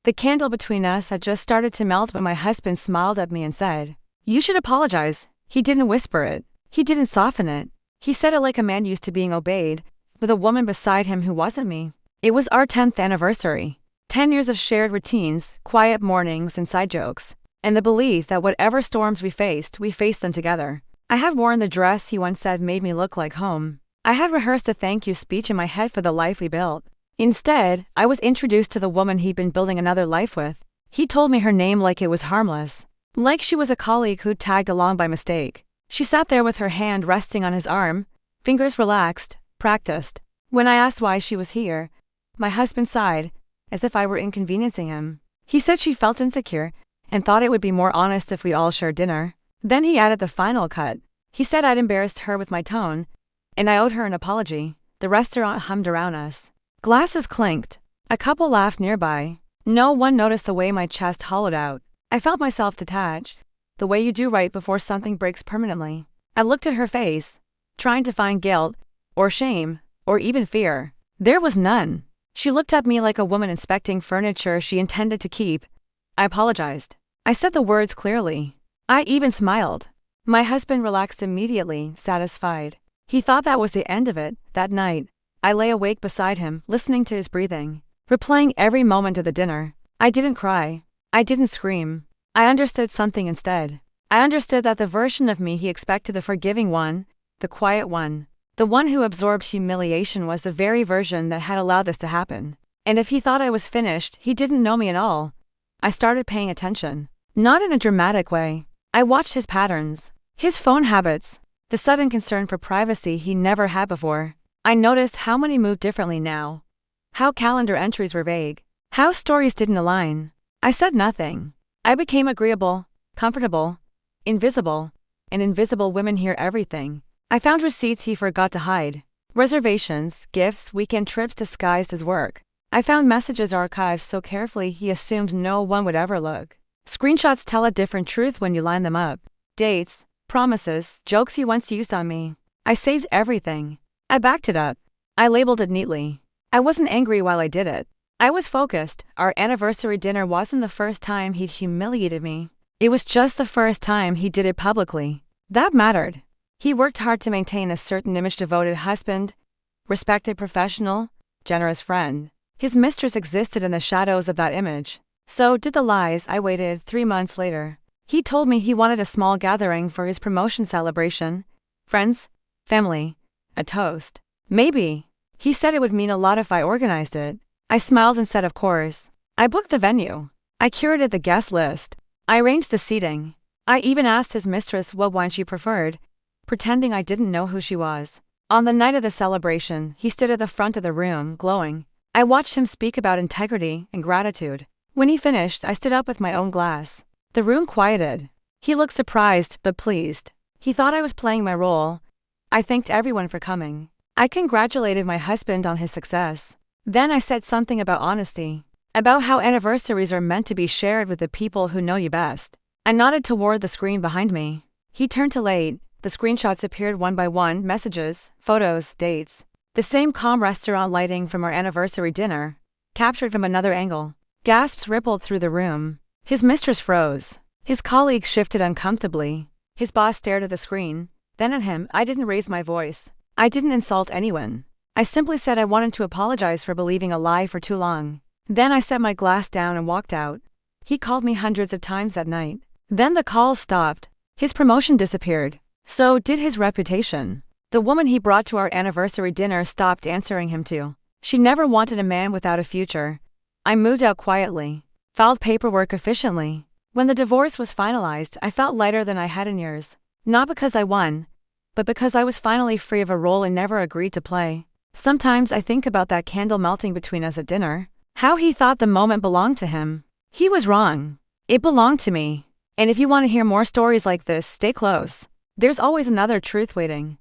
The candle between us had just started to melt when my husband smiled at me and said, "You should apologize." He didn't whisper it. He didn't soften it. He said it like a man used to being obeyed, with a woman beside him who wasn't me. It was our 10th anniversary. 10 years of shared routines, quiet mornings, and side jokes, and the belief that whatever storms we faced them together. I had worn the dress he once said made me look like home. I had rehearsed a thank you speech in my head for the life we built. Instead, I was introduced to the woman he'd been building another life with. He told me her name like it was harmless, like she was a colleague who'd tagged along by mistake. She sat there with her hand resting on his arm, fingers relaxed, practiced. When I asked why she was here, my husband sighed, as if I were inconveniencing him. He said she felt insecure and thought it would be more honest if we all shared dinner. Then he added the final cut. He said I'd embarrassed her with my tone, and I owed her an apology. The restaurant hummed around us. Glasses clinked. A couple laughed nearby. No one noticed the way my chest hollowed out. I felt myself detach, the way you do right before something breaks permanently. I looked at her face, trying to find guilt, or shame, or even fear. There was none. She looked at me like a woman inspecting furniture she intended to keep. I apologized. I said the words clearly. I even smiled. My husband relaxed immediately, satisfied. He thought that was the end of it. That night, I lay awake beside him, listening to his breathing, replaying every moment of the dinner. I didn't cry. I didn't scream. I understood something instead. I understood that the version of me he expected, the forgiving one, the quiet one, the one who absorbed humiliation, was the very version that had allowed this to happen. And if he thought I was finished, he didn't know me at all. I started paying attention. Not in a dramatic way. I watched his patterns, his phone habits, the sudden concern for privacy he never had before. I noticed how many moved differently now, how calendar entries were vague, how stories didn't align. I said nothing. I became agreeable, comfortable, invisible, and invisible women hear everything. I found receipts he forgot to hide, reservations, gifts, weekend trips disguised as work. I found messages archived so carefully he assumed no one would ever look. Screenshots tell a different truth when you line them up. Dates, promises, jokes he once used on me. I saved everything. I backed it up. I labeled it neatly. I wasn't angry while I did it. I was focused. Our anniversary dinner wasn't the first time he'd humiliated me. It was just the first time he did it publicly. That mattered. He worked hard to maintain a certain image: devoted husband, respected professional, generous friend. His mistress existed in the shadows of that image. So did the lies. I waited 3 months later. He told me he wanted a small gathering for his promotion celebration. Friends, family, a toast. Maybe. He said it would mean a lot if I organized it. I smiled and said of course. I booked the venue. I curated the guest list. I arranged the seating. I even asked his mistress what wine she preferred, pretending I didn't know who she was. On the night of the celebration, he stood at the front of the room, glowing. I watched him speak about integrity and gratitude. When he finished, I stood up with my own glass. The room quieted. He looked surprised but pleased. He thought I was playing my role. I thanked everyone for coming. I congratulated my husband on his success. Then I said something about honesty, about how anniversaries are meant to be shared with the people who know you best. I nodded toward the screen behind me. He turned to late. The screenshots appeared one by one: messages, photos, dates. The same calm restaurant lighting from our anniversary dinner, captured from another angle. Gasps rippled through the room. His mistress froze. His colleagues shifted uncomfortably. His boss stared at the screen, then at him. I didn't raise my voice. I didn't insult anyone. I simply said I wanted to apologize for believing a lie for too long. Then I set my glass down and walked out. He called me hundreds of times that night. Then the calls stopped. His promotion disappeared. So did his reputation. The woman he brought to our anniversary dinner stopped answering him too. She never wanted a man without a future. I moved out quietly, filed paperwork efficiently. When the divorce was finalized, I felt lighter than I had in years. Not because I won, but because I was finally free of a role I never agreed to play. Sometimes I think about that candle melting between us at dinner. How he thought the moment belonged to him. He was wrong. It belonged to me. And if you want to hear more stories like this, stay close. There's always another truth waiting.